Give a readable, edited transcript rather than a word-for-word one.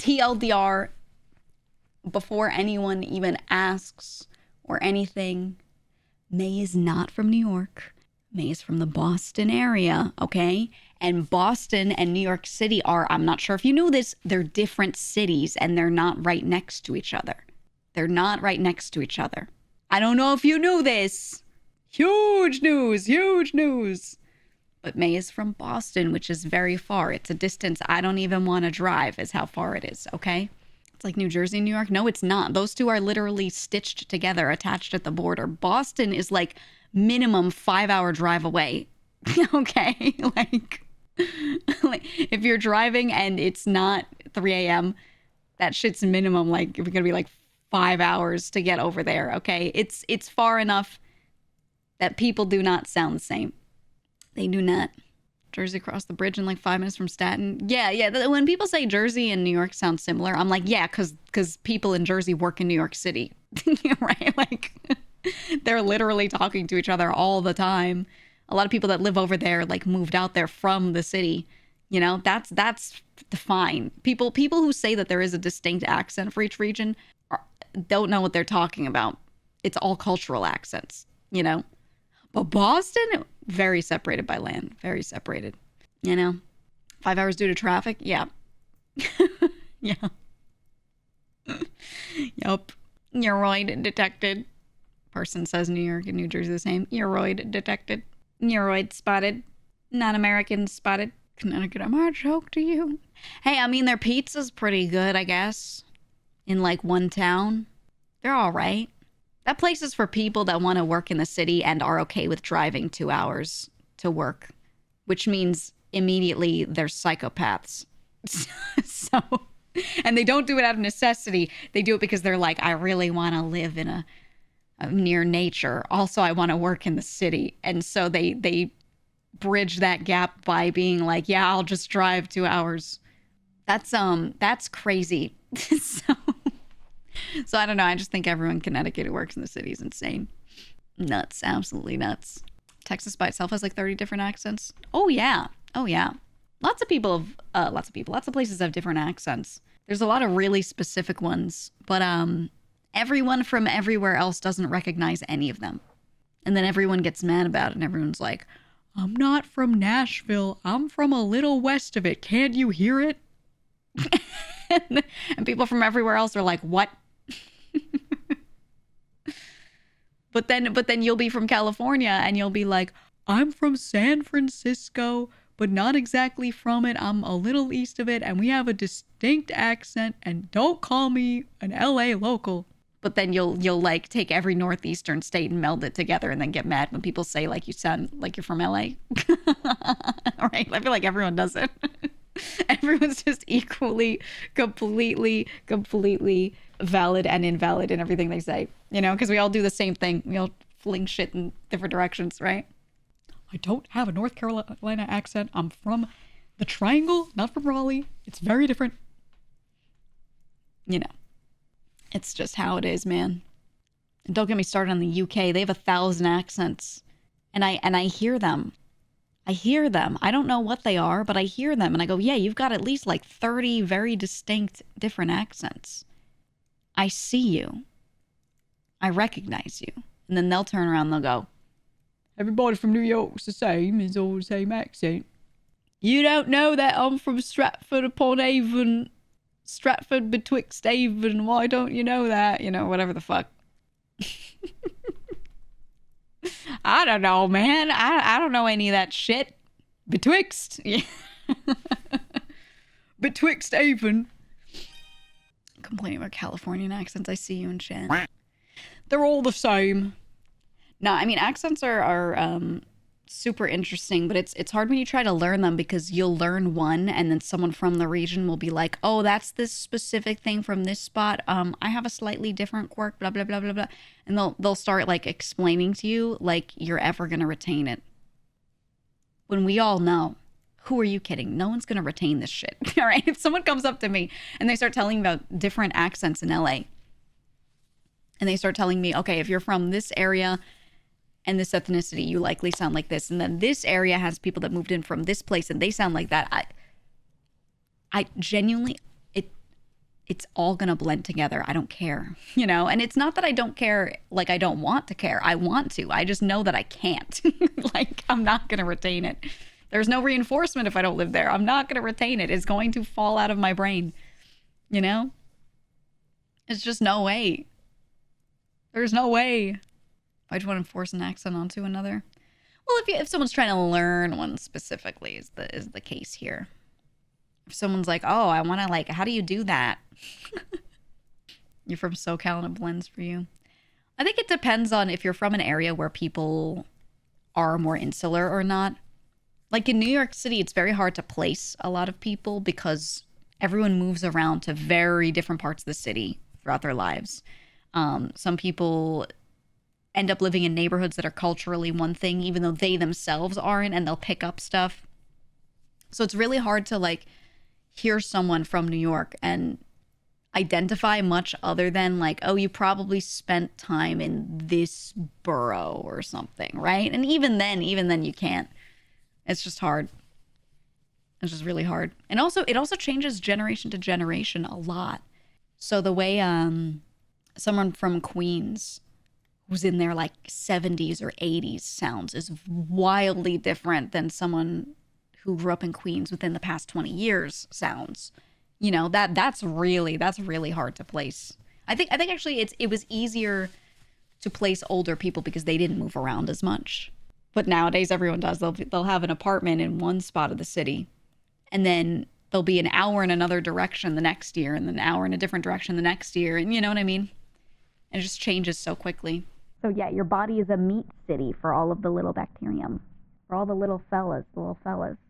TLDR, before anyone even asks or anything, May is not from New York. May is from the Boston area, okay? And Boston and New York City are, I'm not sure if you knew this, they're different cities and they're not right next to each other. They're not right next to each other. I don't know if you knew this. Huge news, huge news. But May is from Boston, which is very far. It's a distance I don't even want to drive, is how far it is, okay? It's like New Jersey, New York. No, it's not. Those two are literally stitched together, attached at the border. Boston is like minimum 5-hour drive away, okay? Like if you're driving and it's not 3 a.m., that shit's minimum, like, you're gonna be like 5 hours to get over there, okay? It's far enough that people do not sound the same. They do not. Jersey across the bridge in like 5 minutes from Staten. Yeah. When people say Jersey and New York sound similar, I'm like, yeah, because people in Jersey work in New York City, right? Like, they're literally talking to each other all the time. A lot of people that live over there like moved out there from the city. You know, that's fine. People who say that there is a distinct accent for each region don't know what they're talking about. It's all cultural accents, you know? But Boston, very separated by land. Very separated. You know? 5 hours due to traffic? Yeah. Yeah. Yup. You're right, detected. Person says New York and New Jersey the same. You're right, detected. You're right, spotted. Non-American spotted. Connecticut, am I a joke to you? Hey, I mean, their pizza's pretty good, I guess. In like one town. They're all right. That place is for people that want to work in the city and are okay with driving 2 hours to work, which means immediately they're psychopaths. So, and they don't do it out of necessity. They do it because they're like, I really want to live in a near nature. Also, I want to work in the city. And so they bridge that gap by being like, yeah, I'll just drive 2 hours. That's crazy. So I don't know. I just think everyone in Connecticut who works in the city is insane. Nuts. Absolutely nuts. Texas by itself has like 30 different accents. Oh, yeah. Lots of places have different accents. There's a lot of really specific ones, but everyone from everywhere else doesn't recognize any of them. And then everyone gets mad about it and everyone's like, I'm not from Nashville. I'm from a little west of it. Can't you hear it? And people from everywhere else are like, what? But then you'll be from California and you'll be like, I'm from San Francisco, but not exactly from it. I'm a little east of it and we have a distinct accent and don't call me an LA local. But then you'll like take every northeastern state and meld it together and then get mad when people say like you sound like you're from LA. All right, I feel like everyone does it. Everyone's just equally, completely valid and invalid in everything they say, you know, because we all do the same thing. We all fling shit in different directions, right? I don't have a North Carolina accent. I'm from the Triangle, not from Raleigh. It's very different. You know, it's just how it is, man. And don't get me started on the UK. They have 1,000 accents, and I hear them. I don't know what they are, but I hear them and I go, yeah, you've got at least like 30 very distinct different accents. I see you. I recognize you. And then they'll turn around and they'll go, everybody from New York's the same. It's all the same accent. You don't know that I'm from Stratford upon Avon. Stratford betwixt Avon. Why don't you know that? You know, whatever the fuck. I don't know, man. I don't know any of that shit. Betwixt. Yeah. Betwixt Avon. Complaining about Californian accents. I see you in chat. They're all the same. No, I mean, accents are super interesting, but it's hard when you try to learn them because you'll learn one and then someone from the region will be like, oh, that's this specific thing from this spot. I have a slightly different quirk, blah, blah, blah, blah, blah. And they'll start like explaining to you like you're ever going to retain it. When we all know, who are you kidding? No one's going to retain this shit. All right. If someone comes up to me and they start telling me about different accents in LA and they start telling me, okay, if you're from this area and this ethnicity, you likely sound like this. And then this area has people that moved in from this place and they sound like that. I genuinely, it's all going to blend together. I don't care, you know? And it's not that I don't care, like I don't want to care. I want to. I just know that I can't. Like, I'm not going to retain it. There's no reinforcement if I don't live there. I'm not going to retain it. It's going to fall out of my brain, you know? It's just no way. There's no way. I just want to force an accent onto another. Well, if someone's trying to learn one specifically is the case here. If someone's like, oh, I want to, like, how do you do that? You're from SoCal and it blends for you. I think it depends on if you're from an area where people are more insular or not. Like in New York City, it's very hard to place a lot of people because everyone moves around to very different parts of the city throughout their lives. Some people end up living in neighborhoods that are culturally one thing, even though they themselves aren't, and they'll pick up stuff. So it's really hard to like hear someone from New York and identify much other than like, oh, you probably spent time in this borough or something, right? And even then you can't. It's just hard. It's just really hard. And also, it also changes generation to generation a lot. So the way someone from Queens who's in their like 70s or 80s sounds is wildly different than someone who grew up in Queens within the past 20 years sounds. You know, that's really hard to place. I think actually it was easier to place older people because they didn't move around as much. But nowadays everyone does. They'll have an apartment in one spot of the city, and then they'll be an hour in another direction the next year, and then an hour in a different direction the next year, and you know what I mean? And it just changes so quickly. So yeah, your body is a meat city for all of the little bacterium, for all the little fellas,